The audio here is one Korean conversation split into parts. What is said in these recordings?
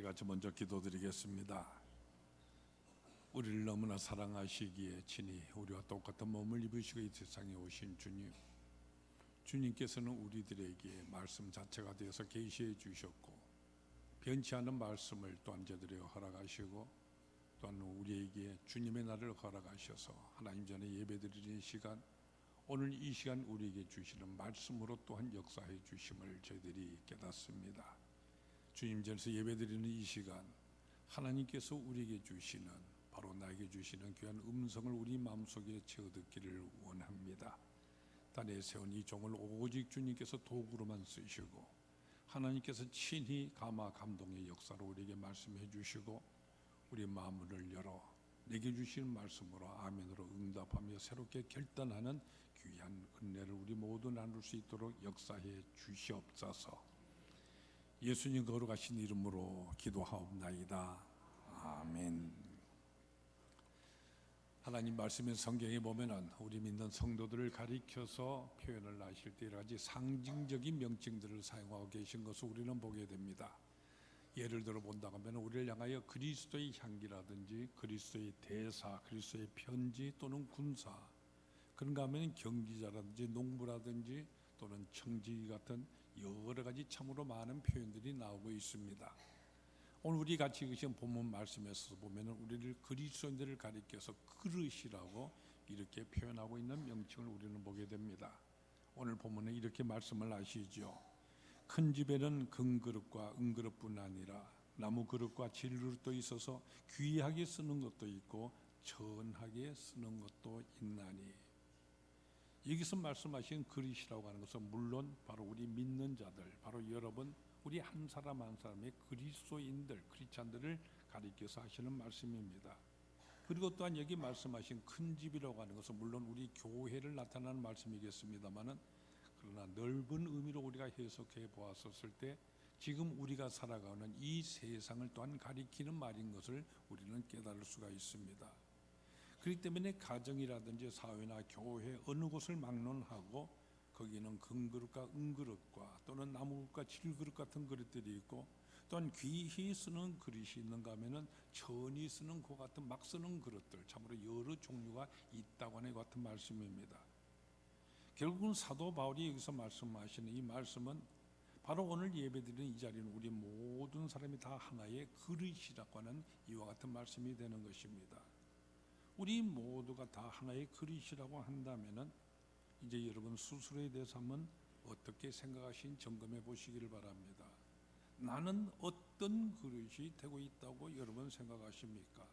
같이 먼저 기도드리겠습니다. 우리를 너무나 사랑하시기에 친히 우리와 똑같은 몸을 입으시고 이 세상에 오신 주님, 주님께서는 우리들에게 말씀 자체가 되어서 계시해 주셨고 변치 않은 말씀을 또한 저들에게 허락하시고 또한 우리에게 주님의 날을 허락하셔서 하나님 전에 예배드리는 시간, 오늘 이 시간 우리에게 주시는 말씀으로 또한 역사해 주심을 저희들이 깨닫습니다. 주님 전에서 예배드리는 이 시간, 하나님께서 우리에게 주시는, 바로 나에게 주시는 귀한 음성을 우리 마음속에 채워 듣기를 원합니다. 단에 세운 이 종을 오직 주님께서 도구로만 쓰시고 하나님께서 친히 감화 감동의 역사로 우리에게 말씀해 주시고 우리 마음을 열어 내게 주시는 말씀으로 아멘으로 응답하며 새롭게 결단하는 귀한 은혜를 우리 모두 나눌 수 있도록 역사해 주시옵소서. 예수님 거룩하신 이름으로 기도하옵나이다. 아멘. 하나님 말씀의 성경에 보면은 우리 믿는 성도들을 가리켜서 표현을 하실 때 여러 가지 상징적인 명칭들을 사용하고 계신 것을 우리는 보게 됩니다. 예를 들어 본다고 하면 우리를 향하여 그리스도의 향기라든지 그리스도의 대사, 그리스도의 편지 또는 군사, 그런가 하면 경기자라든지 농부라든지 또는 청지기 같은 여러 가지 참으로 많은 표현들이 나오고 있습니다. 오늘 우리 같이 읽으신 본문 말씀에서 보면 우리를 그리스도인들을 가리켜서 그릇이라고 이렇게 표현하고 있는 명칭을 우리는 보게 됩니다. 오늘 본문에 이렇게 말씀을 하시죠. 큰 집에는 금그릇과 은그릇뿐 아니라 나무 그릇과 질그릇도 있어서 귀하게 쓰는 것도 있고 천하게 쓰는 것도 있나니. 여기서 말씀하신 그릇이라고 하는 것은 물론 바로 우리 믿는 자들, 바로 여러분, 우리 한 사람 한 사람의 그리스도인들, 크리스찬들을 가리켜서 하시는 말씀입니다. 그리고 또한 여기 말씀하신 큰 집이라고 하는 것은 물론 우리 교회를 나타나는 말씀이겠습니다만은, 그러나 넓은 의미로 우리가 해석해 보았었을 때 지금 우리가 살아가는 이 세상을 또한 가리키는 말인 것을 우리는 깨달을 수가 있습니다. 그렇기 때문에 가정이라든지 사회나 교회 어느 곳을 막론하고 거기는 금그릇과 은그릇과 또는 나무그릇과 질그릇 같은 그릇들이 있고 또한 귀히 쓰는 그릇이 있는가 하면은 천히 쓰는 그 같은 막 쓰는 그릇들, 참으로 여러 종류가 있다고 하는 같은 말씀입니다. 결국은 사도 바울이 여기서 말씀하시는 이 말씀은 바로 오늘 예배드리는 이 자리는 우리 모든 사람이 다 하나의 그릇이라고 하는 이와 같은 말씀이 되는 것입니다. 우리 모두가 다 하나의 그릇이라고 한다면은 이제 여러분 스스로에 대해서 한번 어떻게 생각하신 점검해 보시기를 바랍니다. 나는 어떤 그릇이 되고 있다고 여러분 생각하십니까?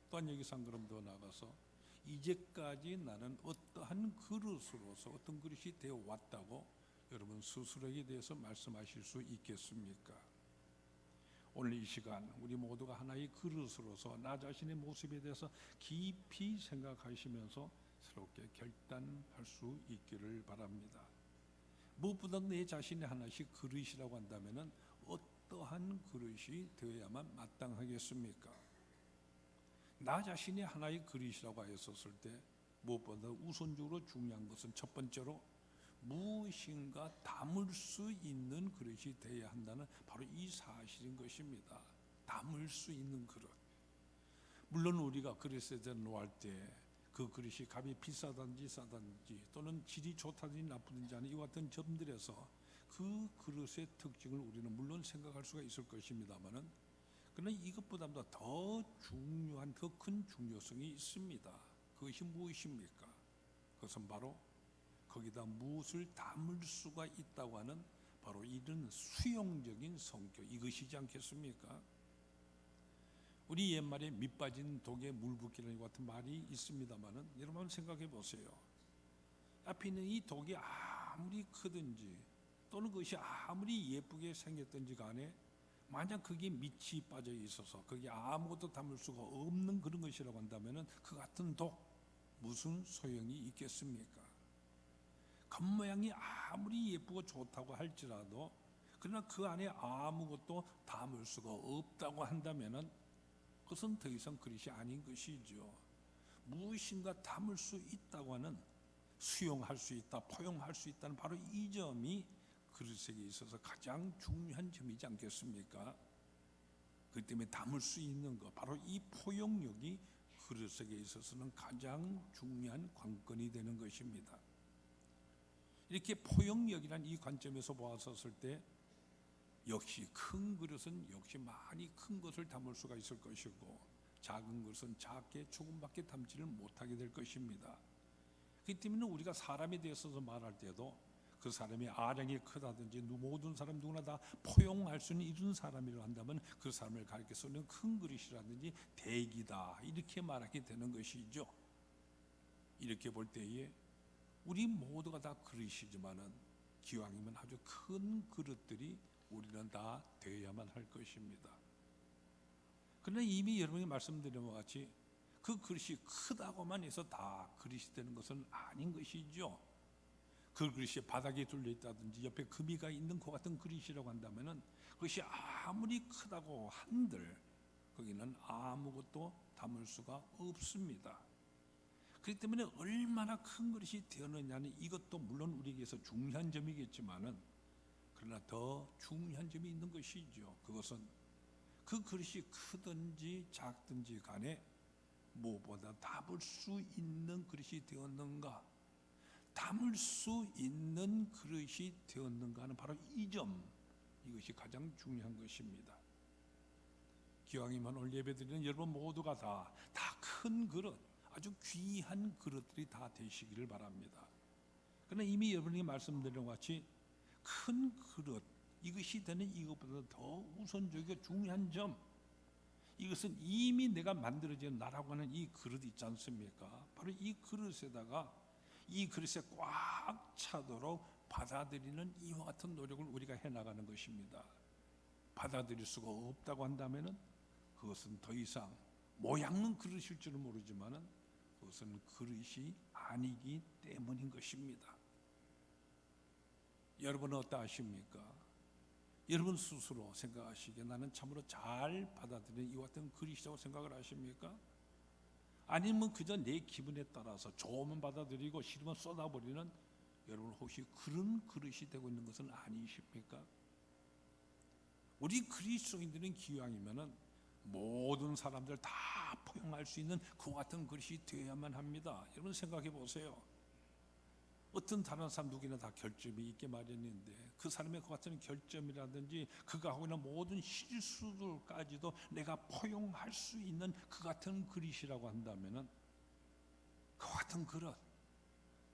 또한 여기서 한 걸음 더 나가서 이제까지 나는 어떠한 그릇으로서 어떤 그릇이 되어 왔다고 여러분 스스로에 대해서 말씀하실 수 있겠습니까? 오늘 이 시간 우리 모두가 하나의 그릇으로서 나 자신의 모습에 대해서 깊이 생각하시면서 새롭게 결단할 수 있기를 바랍니다. 무엇보다 내 자신의 하나씩 그릇이라고 한다면 어떠한 그릇이 되어야만 마땅하겠습니까? 나 자신이 하나의 그릇이라고 하였었을 때 무엇보다 우선적으로 중요한 것은 첫 번째로 무엇인가 담을 수 있는 그릇이 되어야 한다는 바로 이 사실인 것입니다. 담을 수 있는 그릇. 물론 우리가 그릇에 대해 놓을 때 그 그릇이 값이 비싸든지 싸든지 또는 질이 좋다든지 나쁘든지 하는 이와 같은 점들에서 그 그릇의 특징을 우리는 물론 생각할 수가 있을 것입니다만은, 그러나 이것보다도 더 중요한 더 큰 중요성이 있습니다. 그것이 무엇입니까? 그것은 바로 거기다 무엇을 담을 수가 있다고 하는 바로 이런 수용적인 성격, 이것이지 않겠습니까? 우리 옛말에 밑 빠진 독에 물 붓기라는 같은 말이 있습니다만은 여러분 생각해 보세요. 앞에 있는 이 독이 아무리 크든지 또는 그것이 아무리 예쁘게 생겼든지 간에 만약 거기에 밑이 빠져 있어서 거기에 아무것도 담을 수가 없는 그런 것이라고 한다면은 그 같은 독 무슨 소용이 있겠습니까? 겉모양이 아무리 예쁘고 좋다고 할지라도 그러나 그 안에 아무것도 담을 수가 없다고 한다면은 그것은 더 이상 그릇이 아닌 것이죠. 무엇인가 담을 수 있다고 하는, 수용할 수 있다, 포용할 수 있다는 바로 이 점이 그릇에 있어서 가장 중요한 점이지 않겠습니까? 그 그렇기 때문에 담을 수 있는 것, 바로 이 포용력이 그릇에 있어서는 가장 중요한 관건이 되는 것입니다. 이렇게 포용력이란 이 관점에서 보았었을 때 역시 큰 그릇은 역시 많이 큰 것을 담을 수가 있을 것이고, 작은 것은 작게 조금밖에 담지를 못하게 될 것입니다. 그렇기 때문에 우리가 사람에 대해서 말할 때도 그 사람이 아량이 크다든지 모든 사람 누구나 다 포용할 수 있는 이런 사람이라 한다면 그 사람을 가리켜서는 큰 그릇이라든지 대기다 이렇게 말하게 되는 것이죠. 이렇게 볼 때에 우리 모두가 다 그릇이지만은 기왕이면 아주 큰 그릇들이 우리는 다 되어야만 할 것입니다. 그러나 이미 여러분이 말씀드린 것 같이 그 그릇이 크다고만 해서 다 그릇이 되는 것은 아닌 것이죠. 그 그릇이 바닥에 둘려 있다든지 옆에 금이가 있는 그 같은 그릇이라고 한다면은 그것이 아무리 크다고 한들 거기는 아무것도 담을 수가 없습니다. 그렇기 때문에 얼마나 큰 그릇이 되었느냐는 이것도 물론 우리에게서 중요한 점이겠지만은 그러나 더 중요한 점이 있는 것이죠. 그것은 그 그릇이 크든지 작든지 간에 무엇보다 담을 수 있는 그릇이 되었는가, 담을 수 있는 그릇이 되었는가 하는 바로 이 점, 이것이 가장 중요한 것입니다. 기왕이면 오늘 예배드리는 여러분 모두가 다 큰 그릇, 아주 귀한 그릇들이 다 되시기를 바랍니다. 그러나 이미 여러분이 말씀드린 것 같이 큰 그릇, 이것이 되는 이것보다 더 우선적이고 중요한 점, 이것은 이미 내가 만들어진 나라고 하는 이 그릇 있지 않습니까? 바로 이 그릇에다가 이 그릇에 꽉 차도록 받아들이는 이와 같은 노력을 우리가 해나가는 것입니다. 받아들일 수가 없다고 한다면 그것은 더 이상 모양은 그릇일 줄은 모르지만 그것은 그릇이 아니기 때문인 것입니다. 여러분은 어떠하십니까? 여러분 스스로 생각하시기에 나는 참으로 잘 받아들이는 이와 같은 그릇이라고 생각을 하십니까? 아니면 그저 내 기분에 따라서 좋으면 받아들이고 싫으면 쏟아버리는 여러분 혹시 그런 그릇이 되고 있는 것은 아니십니까? 우리 그리스도인들은 기왕이면은 모든 사람들 다 포용할 수 있는 그 같은 그릇이 되어야만 합니다. 여러분 생각해 보세요. 어떤 다른 사람 누구나 다 결점이 있게 마련인데 그 사람의 그 같은 결점이라든지 그가 하고 있는 모든 실수들까지도 내가 포용할 수 있는 그 같은 그릇이라고 한다면은 그 같은 그릇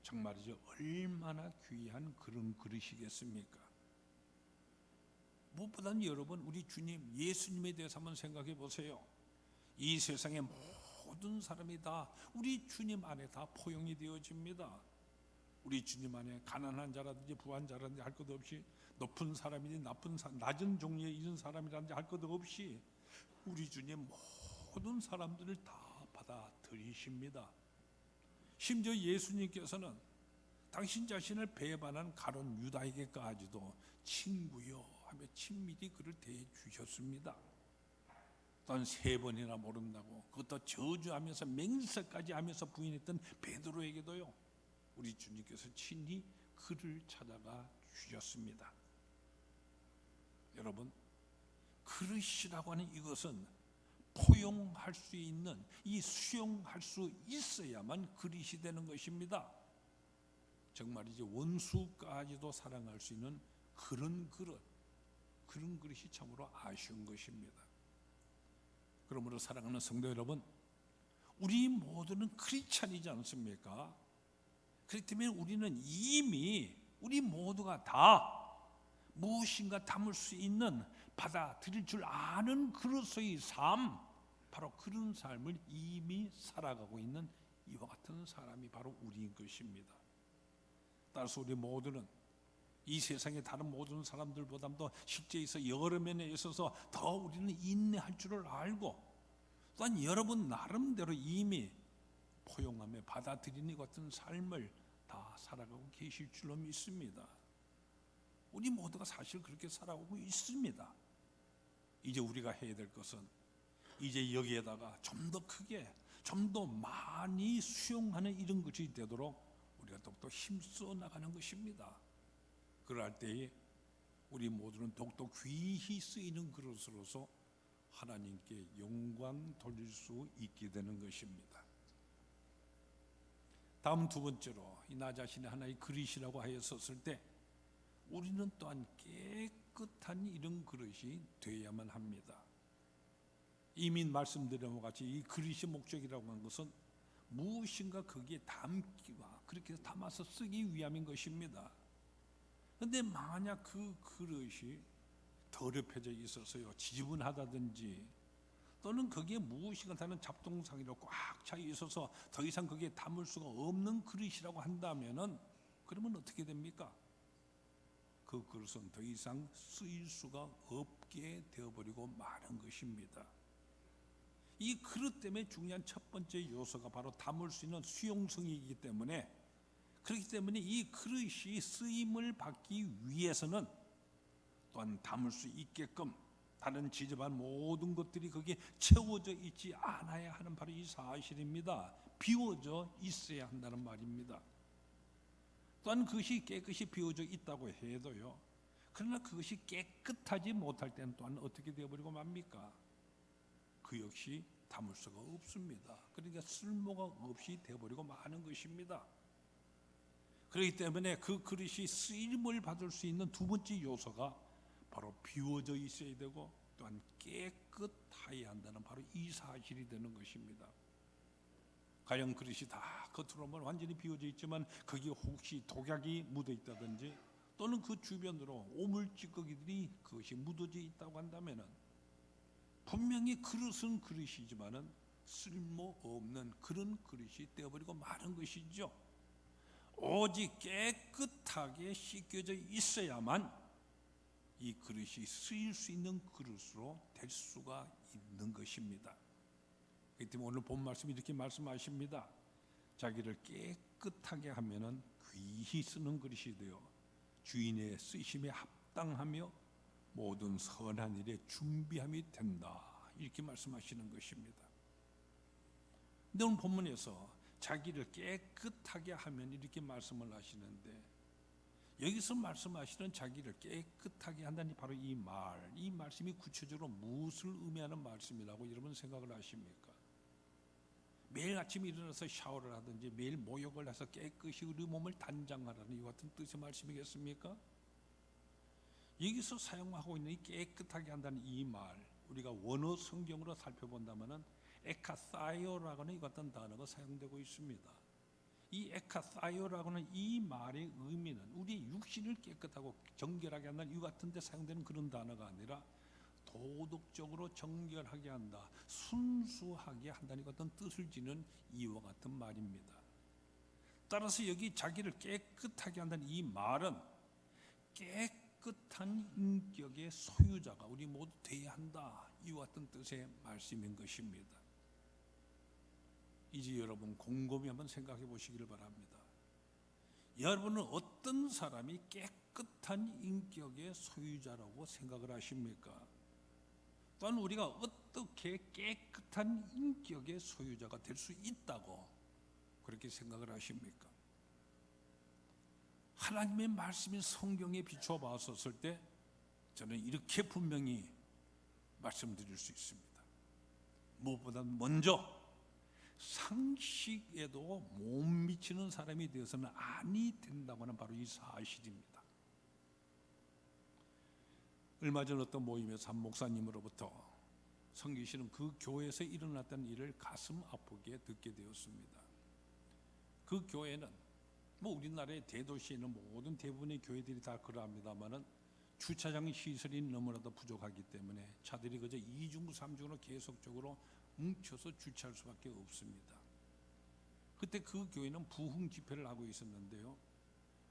정말이죠. 얼마나 귀한 그런 그릇이겠습니까? 무엇보다는 여러분 우리 주님 예수님에 대해서 한번 생각해 보세요. 이 세상의 모든 사람이 다 우리 주님 안에 다 포용이 되어집니다. 우리 주님 안에 가난한 자라든지 부한 자라든지 할 것 없이 높은 사람이든지 낮은 종류의 이런 사람이라든지 할 것 없이 우리 주님 모든 사람들을 다 받아들이십니다. 심지어 예수님께서는 당신 자신을 배반한 가룟 유다에게까지도 친구요 하며 친밀히 그를 대해 주셨습니다. 또한 3번이나 모른다고 그것도 저주하면서 맹세까지 하면서 부인했던 베드로에게도요 우리 주님께서 친히 그를 찾아가 주셨습니다. 여러분 그릇이라고 하는 이것은 포용할 수 있는 이 수용할 수 있어야만 그릇이 되는 것입니다. 정말이지 원수까지도 사랑할 수 있는 그런 그릇이 참으로 아쉬운 것입니다. 그러므로 사랑하는 성도 여러분, 우리 모두는 크리스찬이지 않습니까? 그렇기 때문에 우리는 이미 우리 모두가 다 무엇인가 담을 수 있는 받아들일 줄 아는 그릇의 삶, 바로 그런 삶을 이미 살아가고 있는 이와 같은 사람이 바로 우리인 것입니다. 따라서 우리 모두는 이 세상의 다른 모든 사람들보다도 실제에서 여러 면에 있어서 더 우리는 인내할 줄을 알고 또한 여러분 나름대로 이미 포용하며 받아들이는 것 같은 삶을 다 살아가고 계실 줄로 믿습니다. 우리 모두가 사실 그렇게 살아오고 있습니다. 이제 우리가 해야 될 것은 이제 여기에다가 좀 더 크게 좀 더 많이 수용하는 이런 것이 되도록 우리가 더욱더 힘써 나가는 것입니다. 그럴 때에 우리 모두는 더욱더 귀히 쓰이는 그릇으로서 하나님께 영광 돌릴 수 있게 되는 것입니다. 다음 두 번째로 이 나 자신이 하나의 그릇이라고 하였었을 때 우리는 또한 깨끗한 이런 그릇이 되어야만 합니다. 이미 말씀드린 것 같이 이 그릇의 목적이라고 하는 것은 무엇인가 거기에 담기와 그렇게 담아서 쓰기 위함인 것입니다. 그런데 만약 그 그릇이 더럽혀져 있어서요, 지저분하다든지 또는 거기에 무엇인가 다른 잡동사니로 꽉 차 있어서 더 이상 거기에 담을 수가 없는 그릇이라고 한다면은 그러면 어떻게 됩니까? 그 그릇은 더 이상 쓰일 수가 없게 되어버리고 마는 것입니다. 이 그릇 때문에 중요한 첫 번째 요소가 바로 담을 수 있는 수용성이기 때문에, 그렇기 때문에 이 그릇이 쓰임을 받기 위해서는 또한 담을 수 있게끔 다른 지저분한 모든 것들이 거기에 채워져 있지 않아야 하는 바로 이 사실입니다. 비워져 있어야 한다는 말입니다. 또한 그것이 깨끗이 비워져 있다고 해도요, 그러나 그것이 깨끗하지 못할 때는 또한 어떻게 되어버리고 맙니까? 그 역시 담을 수가 없습니다. 그러니까 쓸모가 없이 되어버리고 마는 것입니다. 그렇기 때문에 그 그릇이 쓰임을 받을 수 있는 두 번째 요소가 바로 비워져 있어야 되고 또한 깨끗하여야 한다는 바로 이 사실이 되는 것입니다. 가령 그릇이 다 겉으로는 완전히 비워져 있지만 거기에 혹시 독약이 묻어 있다든지 또는 그 주변으로 오물찌꺼기들이 그것이 묻어져 있다고 한다면은 분명히 그릇은 그릇이지만은 쓸모없는 그런 그릇이 되어버리고 마는 것이죠. 오직 깨끗하게 씻겨져 있어야만 이 그릇이 쓰일 수 있는 그릇으로 될 수가 있는 것입니다. 그렇기 때문에 오늘 본 말씀이 이렇게 말씀하십니다. 자기를 깨끗하게 하면은 귀히 쓰는 그릇이 되어 주인의 쓰심에 합당하며 모든 선한 일에 준비함이 된다, 이렇게 말씀하시는 것입니다. 근데 오늘 본문에서 자기를 깨끗하게 하면 이렇게 말씀을 하시는데, 여기서 말씀하시는 자기를 깨끗하게 한다니 바로 이 말씀이 구체적으로 무엇을 의미하는 말씀이라고 여러분 생각을 하십니까? 매일 아침에 일어나서 샤워를 하든지 매일 목욕을 해서 깨끗이 우리 몸을 단장하라는 이 같은 뜻의 말씀이겠습니까? 여기서 사용하고 있는 이 깨끗하게 한다는 이 말, 우리가 원어 성경으로 살펴본다면은 에카사이오라고 하는 이 같은 단어가 사용되고 있습니다. 이 에카사이오라고 하는 이 말의 의미는 우리의 육신을 깨끗하고 정결하게 한다는 이 같은 데 사용되는 그런 단어가 아니라 도덕적으로 정결하게 한다, 순수하게 한다는 같은 뜻을 지닌 이와 같은 말입니다. 따라서 여기 자기를 깨끗하게 한다는 이 말은 깨끗한 인격의 소유자가 우리 모두 되어야 한다, 이와 같은 뜻의 말씀인 것입니다. 이제 여러분 곰곰이 한번 생각해 보시기를 바랍니다. 여러분은 어떤 사람이 깨끗한 인격의 소유자라고 생각을 하십니까? 또한 우리가 어떻게 깨끗한 인격의 소유자가 될 수 있다고 그렇게 생각을 하십니까? 하나님의 말씀인 성경에 비추어 봤었을 때 저는 이렇게 분명히 말씀드릴 수 있습니다. 무엇보다 먼저 상식에도 못 미치는 사람이 되어서는 아니 된다고 하는 바로 이 사실입니다. 얼마 전 어떤 모임에서 한 목사님으로부터 섬기시는 그 교회에서 일어났던 일을 가슴 아프게 듣게 되었습니다. 그 교회는 우리나라의 대도시에 있는 모든 대부분의 교회들이 다 그러합니다만은 주차장 시설이 너무나도 부족하기 때문에 차들이 그저 2중 3중으로 계속적으로 뭉쳐서 주차할 수밖에 없습니다. 그때 그 교회는 부흥 집회를 하고 있었는데요.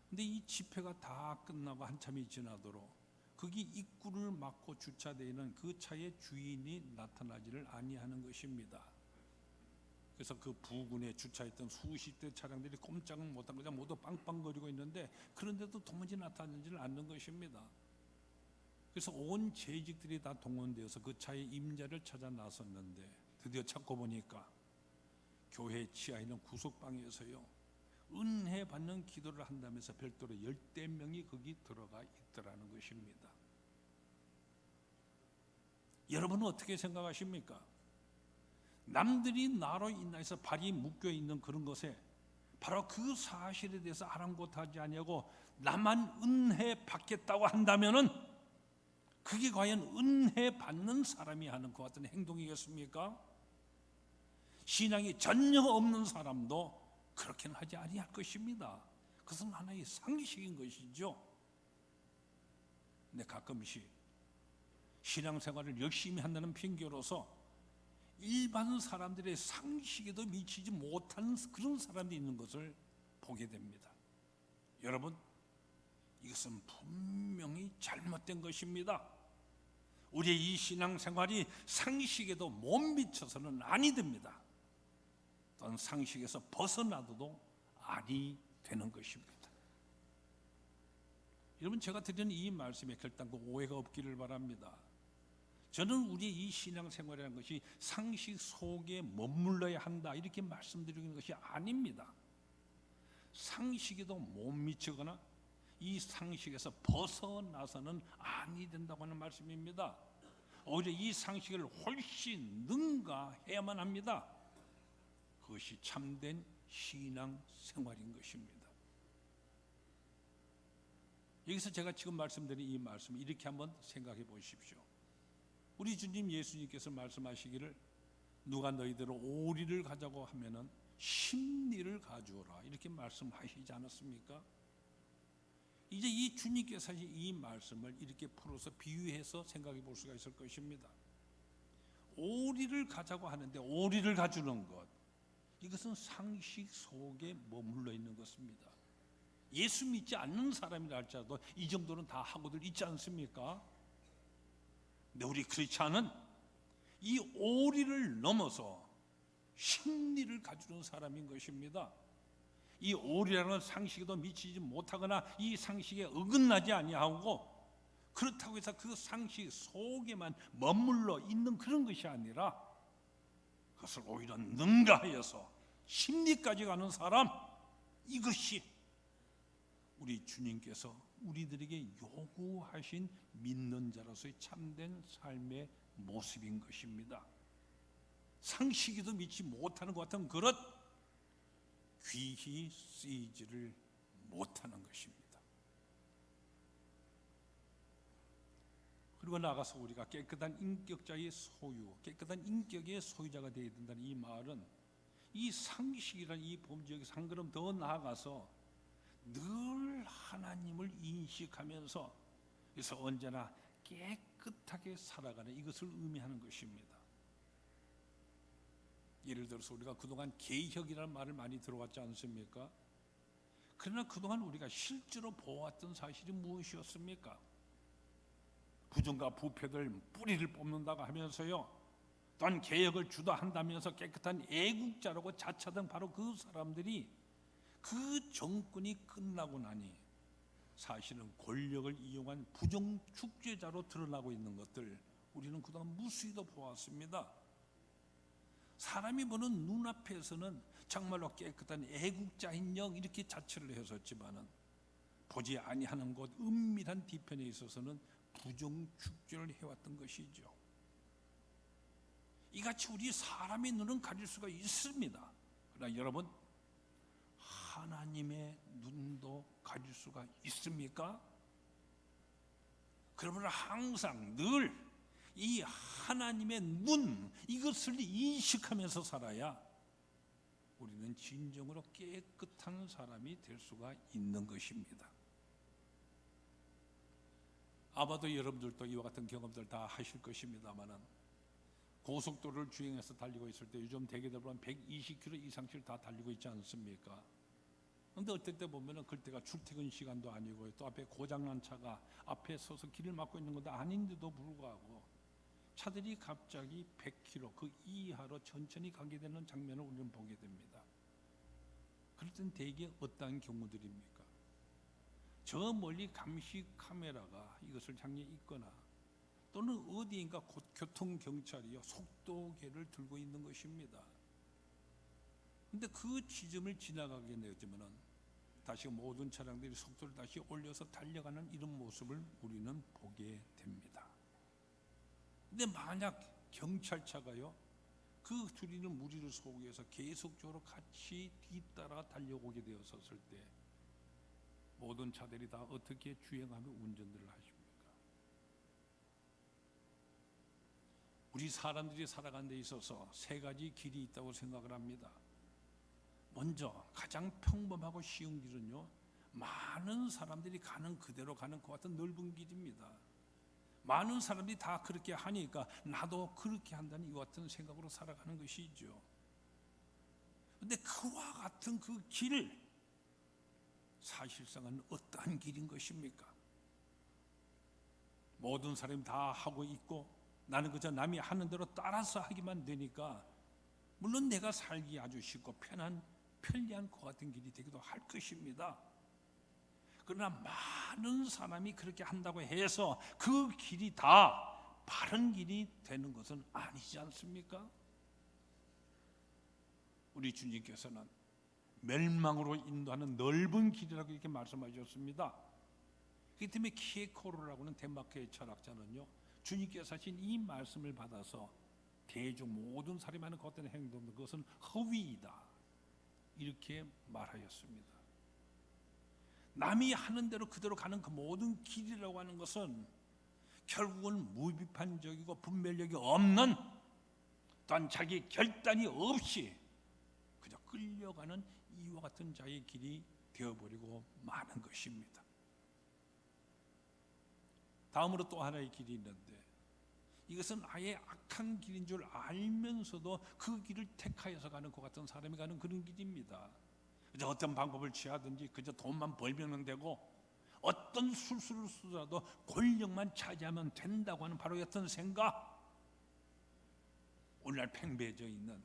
근데 이 집회가 다 끝나고 한참이 지나도록 거기 입구를 막고 주차되어 있는 그 차의 주인이 나타나지를 아니하는 것입니다. 그래서 그 부근에 주차했던 수십 대 차량들이 꼼짝을 못한 거죠. 모두 빵빵거리고 있는데 그런데도 도무지 나타나지를 않는 것입니다. 그래서 온 재직들이 다 동원되어서 그 차의 임자를 찾아 나섰는데 드디어 찾고 보니까 교회 지하에 있는 구석방에서요, 은혜 받는 기도를 한다면서 별도로 10대 명이 거기 들어가 있더라는 것입니다. 여러분은 어떻게 생각하십니까? 남들이 나로 인해서 발이 묶여 있는 그런 것에 바로 그 사실에 대해서 아랑곳하지 아니하고 나만 은혜 받겠다고 한다면은 그게 과연 은혜 받는 사람이 하는 것 같은 행동이겠습니까? 신앙이 전혀 없는 사람도 그렇게는 하지 아니할 것입니다. 그것은 하나의 상식인 것이죠. 근데 가끔씩 신앙생활을 열심히 한다는 핑계로서 일반 사람들의 상식에도 미치지 못하는 그런 사람들이 있는 것을 보게 됩니다. 여러분, 이것은 분명히 잘못된 것입니다. 우리의 이 신앙생활이 상식에도 못 미쳐서는 아니 됩니다. 또한 상식에서 벗어나도 아니 되는 것입니다. 여러분, 제가 드리는 이 말씀에 결단과 오해가 없기를 바랍니다. 저는 우리의 이 신앙생활이라는 것이 상식 속에 머물러야 한다 이렇게 말씀드리는 것이 아닙니다. 상식에도 못 미치거나 이 상식에서 벗어나서는 아니 된다고 하는 말씀입니다. 오히려 이 상식을 훨씬 능가해야만 합니다. 그것이 참된 신앙생활인 것입니다. 여기서 제가 지금 말씀드린 이 말씀 이렇게 한번 생각해 보십시오. 우리 주님 예수님께서 말씀하시기를 누가 너희들을 오리를 가자고 하면은 십리를 가져오라 이렇게 말씀하시지 않았습니까? 이제 이 주님께서 하신 이 말씀을 이렇게 풀어서 비유해서 생각해 볼 수가 있을 것입니다. 오리를 가자고 하는데 오리를 가주는 것, 이것은 상식 속에 머물러 있는 것입니다. 예수 믿지 않는 사람이라 할지라도 이 정도는 다 하고들 있지 않습니까? 근데 우리 그렇지 않은 이 오리를 넘어서 십리를 가주는 사람인 것입니다. 이 오리라는 상식에도 미치지 못하거나 이 상식에 어긋나지 아니하고 그렇다고 해서 그 상식 속에만 머물러 있는 그런 것이 아니라 그것을 오히려 능가하여서 십리까지 가는 사람, 이것이 우리 주님께서 우리들에게 요구하신 믿는 자로서의 참된 삶의 모습인 것입니다. 상식에도 미치 못하는 것 같은 그릇, 귀히 쓰이지를 못하는 것입니다. 그리고 나가서 우리가 깨끗한 인격자의 소유, 깨끗한 인격의 소유자가 되어야 된다는 이 말은 이 상식이라는 이 범죄에서 한 걸음 더 나아가서 늘 하나님을 인식하면서 그래서 언제나 깨끗하게 살아가는 이것을 의미하는 것입니다. 예를 들어서 우리가 그동안 개혁이라는 말을 많이 들어왔지 않습니까? 그러나 그동안 우리가 실제로 보았던 사실이 무엇이었습니까? 부정과 부패들 뿌리를 뽑는다고 하면서요, 또한 개혁을 주도한다면서 깨끗한 애국자라고 자처하던 바로 그 사람들이 그 정권이 끝나고 나니 사실은 권력을 이용한 부정축제자로 드러나고 있는 것들 우리는 그동안 무수히도 보았습니다. 사람이 보는 눈앞에서는 정말로 깨끗한 애국자인 영 이렇게 자처를 했었지만은 보지 아니하는 곳 은밀한 뒤편에 있어서는 부정축제를 해왔던 것이죠. 이같이 우리 사람의 눈은 가릴 수가 있습니다. 그러나 여러분, 하나님의 눈도 가질 수가 있습니까? 그러므로 항상 늘 이 하나님의 눈, 이것을 인식하면서 살아야 우리는 진정으로 깨끗한 사람이 될 수가 있는 것입니다. 아마도 여러분들도 이와 같은 경험들 다 하실 것입니다만은 고속도로를 주행해서 달리고 있을 때 요즘 대개들 보면 120km 이상씩 다 달리고 있지 않습니까? 그런데 어떨 때 보면은 그때가 출퇴근 시간도 아니고 또 앞에 고장난 차가 앞에 서서 길을 막고 있는 것도 아닌데도 불구하고 차들이 갑자기 100km 그 이하로 천천히 가게 되는 장면을 우리는 보게 됩니다. 그럴 땐 대개 어떠한 경우들입니까? 저 멀리 감시 카메라가 이것을 향해 있거나 또는 어디인가 교통경찰이요 속도계를 들고 있는 것입니다. 근데 그 지점을 지나가게 되면은 다시 모든 차량들이 속도를 다시 올려서 달려가는 이런 모습을 우리는 보게 됩니다. 근데 만약 경찰차가요, 그 줄이는 무리를 속여서 계속적으로 같이 뒤따라 달려오게 되었었을 때 모든 차들이 다 어떻게 주행하며 운전들을 하십니까? 우리 사람들이 살아가는 데 있어서 세 가지 길이 있다고 생각을 합니다. 먼저 가장 평범하고 쉬운 길은요, 많은 사람들이 가는 그대로 가는 것 같은 넓은 길입니다. 많은 사람들이 다 그렇게 하니까 나도 그렇게 한다는 이와 같은 생각으로 살아가는 것이죠. 그런데 그와 같은 그 길, 사실상은 어떠한 길인 것입니까? 모든 사람이 다 하고 있고 나는 그저 남이 하는 대로 따라서 하기만 되니까 물론 내가 살기 아주 쉽고 편리한 것 같은 길이 되기도 할 것입니다. 그러나 많은 사람이 그렇게 한다고 해서 그 길이 다 바른 길이 되는 것은 아니지 않습니까? 우리 주님께서는 멸망으로 인도하는 넓은 길이라고 이렇게 말씀하셨습니다. 그렇기 때문에 키에코르라고는 덴마크의 철학자는요, 주님께서 하신 이 말씀을 받아서 대중 모든 사람이 하는 그 어떤 행동, 그것은 허위이다, 이렇게 말하였습니다. 남이 하는 대로 그대로 가는 그 모든 길이라고 하는 것은 결국은 무비판적이고 분별력이 없는, 또한 자기 결단이 없이 그저 끌려가는 이와 같은 자의 길이 되어버리고 마는 것입니다. 다음으로 또 하나의 길이 있는데, 이것은 아예 악한 길인 줄 알면서도 그 길을 택하여서 가는 것 같은 사람이 가는 그런 길입니다. 그저 어떤 방법을 취하든지 그저 돈만 벌면 되고 어떤 술수를 쓰더라도 권력만 차지하면 된다고 하는 바로 어떤 생각, 오늘날 팽배해져 있는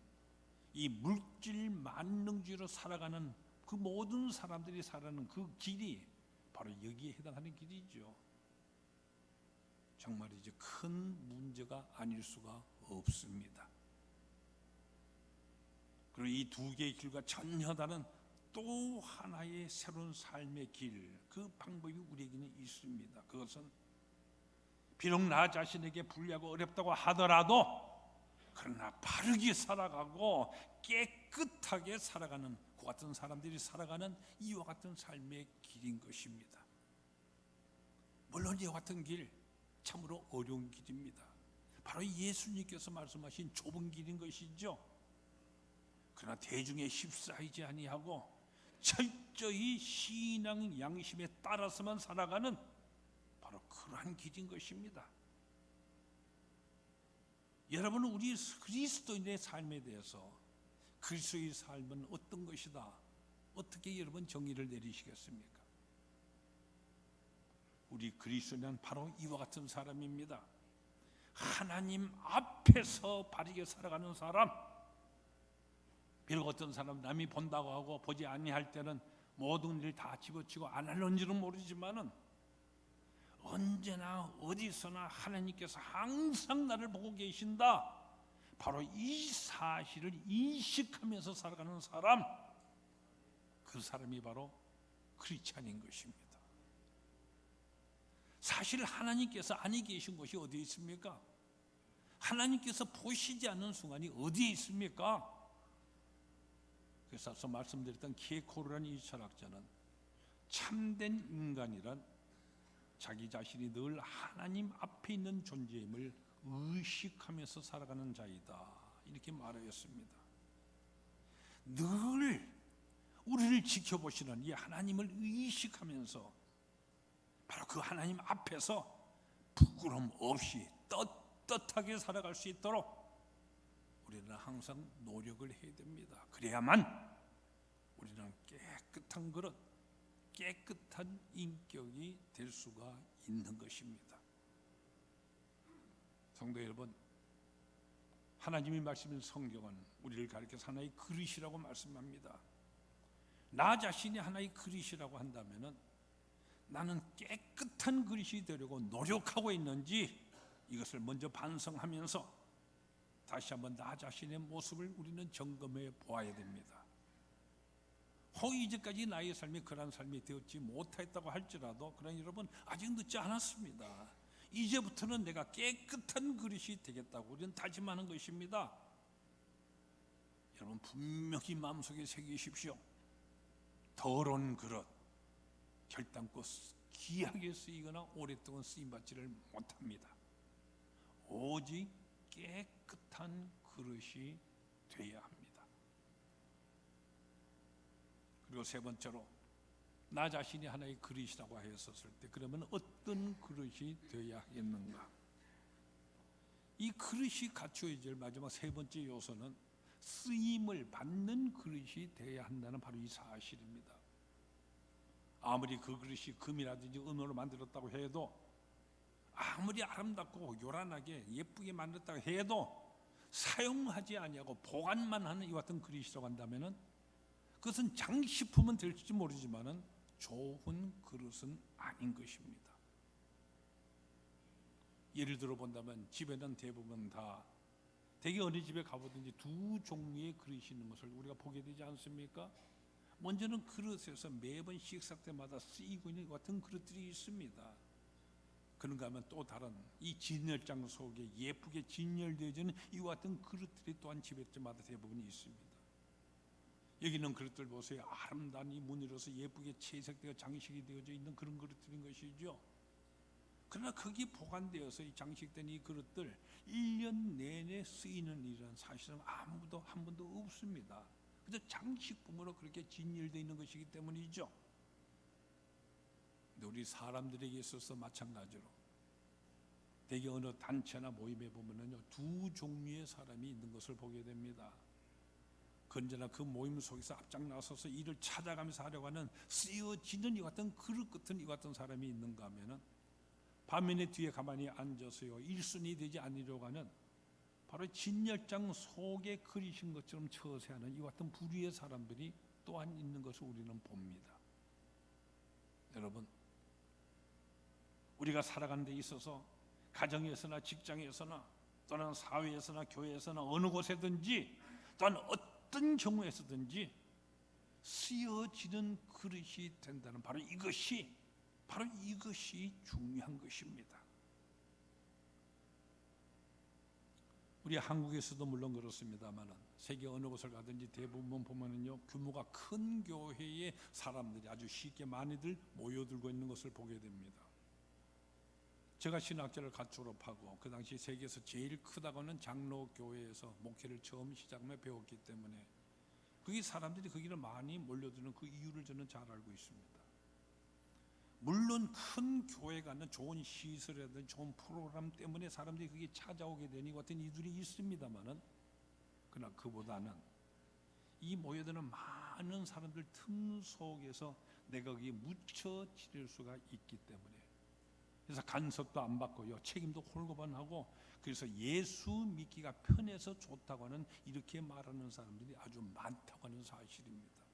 이 물질 만능주의로 살아가는 그 모든 사람들이 살아가는 그 길이 바로 여기에 해당하는 길이죠. 정말이죠. 큰 문제가 아닐 수가 없습니다. 그리고 이 두 개의 길과 전혀 다른 또 하나의 새로운 삶의 길, 그 방법이 우리에게는 있습니다. 그것은 비록 나 자신에게 불리하고 어렵다고 하더라도 그러나 바르게 살아가고 깨끗하게 살아가는 그 같은 사람들이 살아가는 이와 같은 삶의 길인 것입니다. 물론 이와 같은 길 참으로 어려운 길입니다. 바로 예수님께서 말씀하신 좁은 길인 것이죠. 그러나 대중에 휩싸이지 아니하고 철저히 신앙 양심에 따라서만 살아가는 바로 그러한 길인 것입니다. 여러분은 우리 그리스도인의 삶에 대해서 그리스도의 삶은 어떤 것이다, 어떻게 여러분 정의를 내리시겠습니까? 우리 그리스도인은 바로 이와 같은 사람입니다. 하나님 앞에서 바르게 살아가는 사람. 비록 어떤 사람 남이 본다고 하고 보지 아니할 때는 모든 일을 다 집어치고 안 할는지는 모르지만은 언제나 어디서나 하나님께서 항상 나를 보고 계신다, 바로 이 사실을 인식하면서 살아가는 사람, 그 사람이 바로 크리스찬인 것입니다. 사실 하나님께서 아니 계신 곳이 어디에 있습니까? 하나님께서 보시지 않는 순간이 어디에 있습니까? 그래서 앞서 말씀드렸던 키에코르라는 이 철학자는 참된 인간이란 자기 자신이 늘 하나님 앞에 있는 존재임을 의식하면서 살아가는 자이다, 이렇게 말하였습니다. 늘 우리를 지켜보시는 이 하나님을 의식하면서 바로 그 하나님 앞에서 부끄럼 없이 떳떳하게 살아갈 수 있도록 우리는 항상 노력을 해야 됩니다. 그래야만 우리는 깨끗한 그릇, 깨끗한 인격이 될 수가 있는 것입니다. 성도 여러분, 하나님의 말씀인 성경은 우리를 가리켜서 하나의 그릇이라고 말씀합니다. 나 자신이 하나의 그릇이라고 한다면은 나는 깨끗한 그릇이 되려고 노력하고 있는지 이것을 먼저 반성하면서 다시 한번 나 자신의 모습을 우리는 점검해 보아야 됩니다. 혹 이제까지 나의 삶이 그런 삶이 되었지 못했다고 할지라도, 그러나 여러분 아직 늦지 않았습니다. 이제부터는 내가 깨끗한 그릇이 되겠다고 우리는 다짐하는 것입니다. 여러분 분명히 마음속에 새기십시오. 더러운 그릇 결단코 귀하게 쓰이거나 오랫동안 쓰임받지를 못합니다. 오직 깨끗한 그릇이 되어야 합니다. 그리고 세 번째로 나 자신이 하나의 그릇이라고 하였었을 때 그러면 어떤 그릇이 되어야 하겠는가? 이 그릇이 갖추어질 마지막 세 번째 요소는 쓰임을 받는 그릇이 되어야 한다는 바로 이 사실입니다. 아무리 그 그릇이 금이라든지 은으로 만들었다고 해도, 아무리 아름답고 요란하게 예쁘게 만들었다고 해도 사용하지 아니하고 보관만 하는 이와 같은 그릇이라고 한다면은 그것은 장식품은 될지 모르지만은 좋은 그릇은 아닌 것입니다. 예를 들어 본다면 집에는 대부분 다 대개 어느 집에 가보든지 두 종류의 그릇이 있는 것을 우리가 보게 되지 않습니까? 먼저는 그릇에서 매번 식사 때마다 쓰이고 있는 같은 그릇들이 있습니다. 그런가 하면 또 다른 이 진열장 속에 예쁘게 진열되어지는 이와 같은 그릇들이 또한 집에마다 대부분 있습니다. 여기는 그릇들 보세요. 아름다운 이 무늬로서 예쁘게 채색되어 장식이 되어져 있는 그런 그릇들인 것이죠. 그러나 거기 보관되어서 이 장식된 이 그릇들 1년 내내 쓰이는 일은 사실은 아무도 한 번도 없습니다. 그저 장식품으로 그렇게 진열되어 있는 것이기 때문이죠. 근데 우리 사람들에게 있어서 마찬가지로 대개 어느 단체나 모임에 보면은요 두 종류의 사람이 있는 것을 보게 됩니다. 언제나 그 모임 속에서 앞장 나서서 이를 찾아가면서 하려고 하는 쓰여지는 이 같은 그릇 같은 이 같은 사람이 있는가 하면은 반면에 뒤에 가만히 앉아서요 일순위 되지 않으려고 하는 바로 진열장 속에 그리신 것처럼 처세하는 이 같은 부류의 사람들이 또한 있는 것을 우리는 봅니다. 여러분, 우리가 살아가는 데 있어서 가정에서나 직장에서나 또는 사회에서나 교회에서나 어느 곳에든지 또는 어떤 경우에서든지 쓰여지는 그릇이 된다는 바로 이것이 중요한 것입니다. 우리 한국에서도 물론 그렇습니다만 세계 어느 곳을 가든지 대부분 보면은요 규모가 큰 교회에 사람들이 아주 쉽게 많이들 모여들고 있는 것을 보게 됩니다. 제가 신학자를 갓 졸업하고 그 당시 세계에서 제일 크다고는 장로교회에서 목회를 처음 시작하며 배웠기 때문에 거기 사람들이 거기를 많이 몰려드는 그 이유를 저는 잘 알고 있습니다. 물론 큰 교회 가는 좋은 시설이라든지 좋은 프로그램 때문에 사람들이 거기 찾아오게 되니 같은 이들이 있습니다만은 그러나 그보다는 이 모여드는 많은 사람들 틈 속에서 내가 거기에 묻혀 지낼 수가 있기 때문에 그래서 간섭도 안 받고요 책임도 홀고만 하고 그래서 예수 믿기가 편해서 좋다고 하는 이렇게 말하는 사람들이 아주 많다고 하는 사실입니다.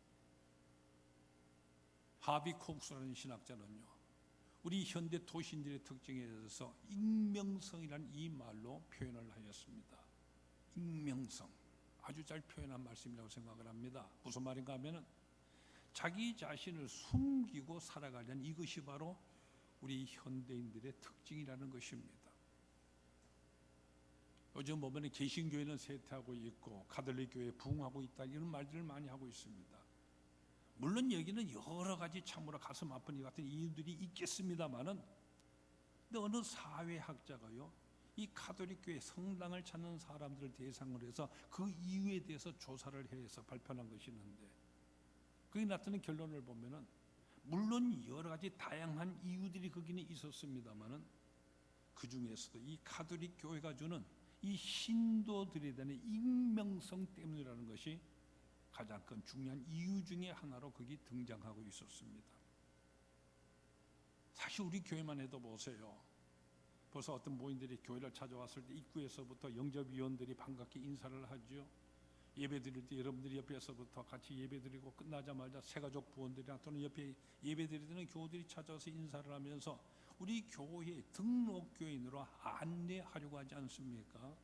하비 콕스라는 신학자는요 우리 현대 도시인들의 특징에 대해서 익명성이라는 이 말로 표현을 하였습니다. 익명성 아주 잘 표현한 말씀이라고 생각을 합니다. 무슨 말인가 하면은 자기 자신을 숨기고 살아가려는 이것이 바로 우리 현대인들의 특징이라는 것입니다. 요즘 보면 개신교회는 쇠퇴하고 있고 가톨릭 교회 부흥하고 있다 이런 말들을 많이 하고 있습니다. 물론 여기는 여러 가지 참으로 가슴 아픈 이 같은 이유들이 있겠습니다만은 근데 어느 사회학자가요 이 가톨릭 교회 성당을 찾는 사람들을 대상으로 해서 그 이유에 대해서 조사를 해서 발표한 것이 있는데 거기 나타낸 결론을 보면은 물론 여러 가지 다양한 이유들이 거기는 있었습니다만은 그 중에서도 이 가톨릭 교회가 주는 이 신도들에 대한 익명성 때문이라는 것이 가장 큰 중요한 이유 중에 하나로 거기 등장하고 있었습니다. 사실 우리 교회만 해도 보세요. 벌써 어떤 모임들이 교회를 찾아왔을 때 입구에서부터 영접위원들이 반갑게 인사를 하죠. 예배드릴 때 여러분들이 옆에서부터 같이 예배드리고 끝나자마자 새가족 부원들이나 또는 옆에 예배드리는 교우들이 찾아와서 인사를 하면서 우리 교회 등록교인으로 안내하려고 하지 않습니까?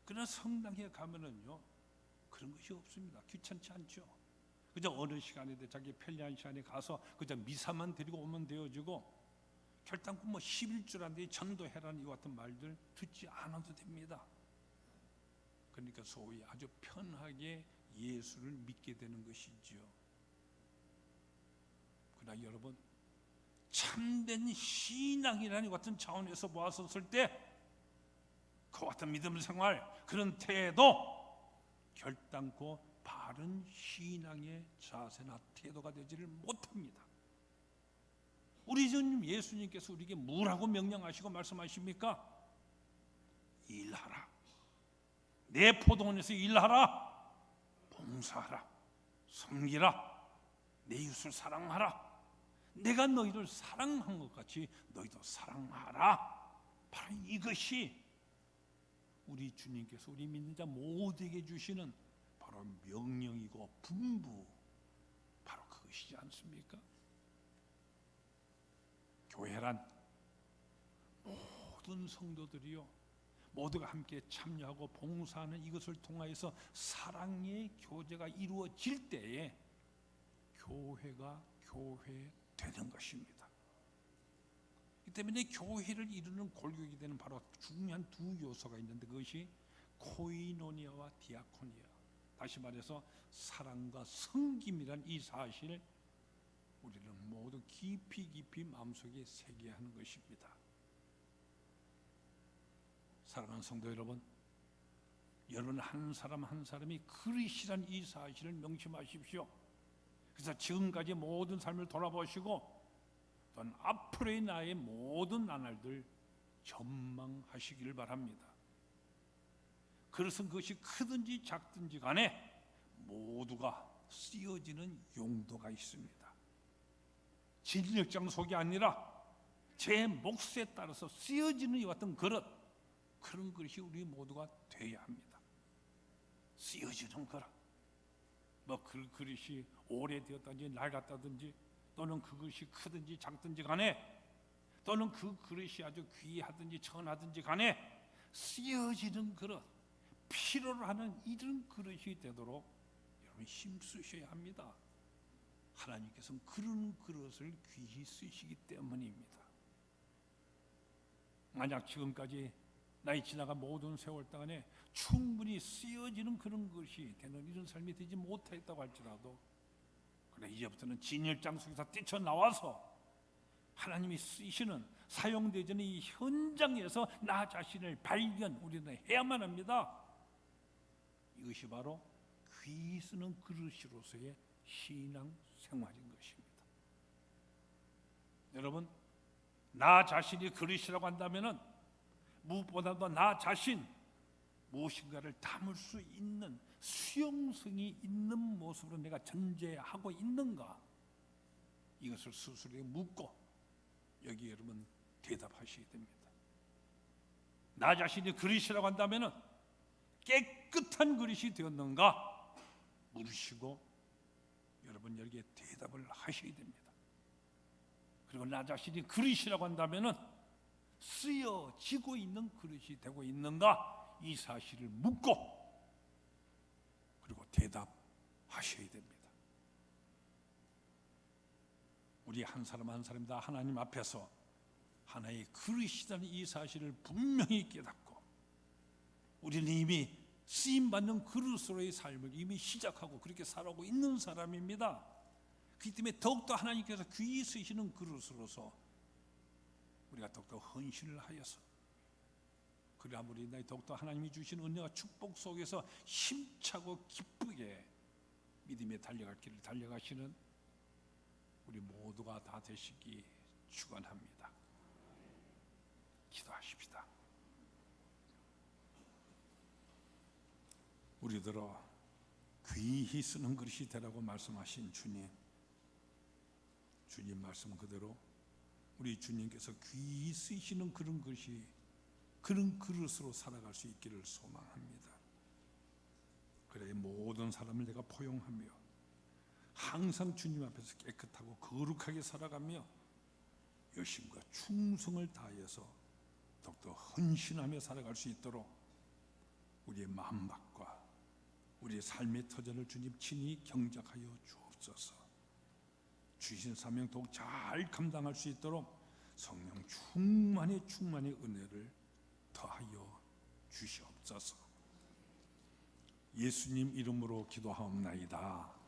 그러나 성당에 가면은요 그런 것이 없습니다. 귀찮지 않죠. 그저 어느 시간이든 자기 편리한 시간에 가서 그저 미사만 드리고 오면 되어지고 결단코 뭐 11주란데 전도해라는 이 같은 말들 듣지 않아도 됩니다. 그러니까 소위 아주 편하게 예수를 믿게 되는 것이지요. 그러나 여러분, 참된 신앙이라는 같은 차원에서 보았을 때 그 같은 믿음 생활, 그런 태도 결단코 바른 신앙의 자세나 태도가 되지를 못합니다. 우리 주님 예수님께서 우리에게 뭐라고 명령하시고 말씀하십니까? 일하라. 내 포도원에서 일하라. 봉사하라. 섬기라. 내 이웃을 사랑하라. 내가 너희를 사랑한 것 같이 너희도 사랑하라. 바로 이것이 우리 주님께서 우리 믿는 자 모두에게 주시는 바로 명령이고 분부, 바로 그것이지 않습니까? 교회란 모든 성도들이요, 모두가 함께 참여하고 봉사하는 이것을 통하여서 사랑의 교제가 이루어질 때에 교회가 교회 되는 것입니다. 이 때문에 교회를 이루는 골격이 되는 바로 중요한 두 요소가 있는데, 그것이 코이노니아와 디아코니아, 다시 말해서 사랑과 섬김이란 이 사실을 우리는 모두 깊이 마음속에 새겨야 하는 것입니다. 사랑하는 성도 여러분, 여러분 한 사람 한 사람이 그릇이란 이 사실을 명심하십시오. 그래서 지금까지 모든 삶을 돌아보시고 또한 앞으로의 나의 모든 나날들 전망하시기를 바랍니다. 그것은 그것이 크든지 작든지 간에 모두가 쓰여지는 용도가 있습니다. 진력장 속이 아니라 제 몫에 따라서 쓰여지는 이 같은 그릇, 그런 그릇이 우리 모두가 되어야 합니다. 쓰여지는 그릇, 뭐 그 그릇이 오래되었다든지 낡았다든지, 또는 그것이 크든지 작든지 간에, 또는 그 그릇이 아주 귀하든지 천하든지 간에 쓰여지는 그릇, 필요로 하는 이런 그릇이 되도록 여러분 힘쓰셔야 합니다. 하나님께서는 그런 그릇을 귀히 쓰시기 때문입니다. 만약 지금까지 나이 지나간 모든 세월 동안에 충분히 쓰여지는 그런 것이 되는 이런 삶이 되지 못했다고 할지라도, 그래 이제부터는 진열장 속에서 뛰쳐나와서 하나님이 쓰시는, 사용되는 이 현장에서 나 자신을 발견, 우리는 해야만 합니다. 이것이 바로 귀 쓰는 그릇으로서의 신앙 생활인 것입니다. 여러분, 나 자신이 그릇이라고 한다면은 무엇보다도 나 자신, 무엇인가를 담을 수 있는 수용성이 있는 모습으로 내가 존재하고 있는가, 이것을 스스로에게 묻고 여기 여러분 대답하셔야 됩니다. 나 자신이 그릇이라고 한다면은 깨끗한 그릇이 되었는가 물으시고 여러분 여기에 대답을 하셔야 됩니다. 그리고 나 자신이 그릇이라고 한다면은 쓰여지고 있는 그릇이 되고 있는가, 이 사실을 묻고 그리고 대답하셔야 됩니다. 우리 한 사람 한 사람이 다 하나님 앞에서 하나의 그릇이라는 이 사실을 분명히 깨닫고, 우리는 이미 쓰임받는 그릇으로의 삶을 이미 시작하고 그렇게 살아오고 있는 사람입니다. 그렇기 때문에 더욱더 하나님께서 귀히 쓰시는 그릇으로서 우리가 더욱더 헌신을 하여서, 그래 아무리 더욱더 하나님이 주신 은혜와 축복 속에서 힘차고 기쁘게 믿음에 달려갈 길을 달려가시는 우리 모두가 다 되시기 축원합니다. 기도하십시다. 우리들어 귀히 쓰는 그릇이 되라고 말씀하신 주님, 주님 말씀 그대로 우리 주님께서 귀히 쓰시는 그런 것이, 그런 그릇으로 살아갈 수 있기를 소망합니다. 그래 모든 사람을 내가 포용하며 항상 주님 앞에서 깨끗하고 거룩하게 살아가며 열심과 충성을 다해서 더욱더 헌신하며 살아갈 수 있도록 우리의 마음밭과 우리의 삶의 터전을 주님 친히 경작하여 주옵소서. 주신 사명 더욱 잘 감당할 수 있도록 성령 충만의 은혜를 더하여 주시옵소서. 예수님 이름으로 기도하옵나이다.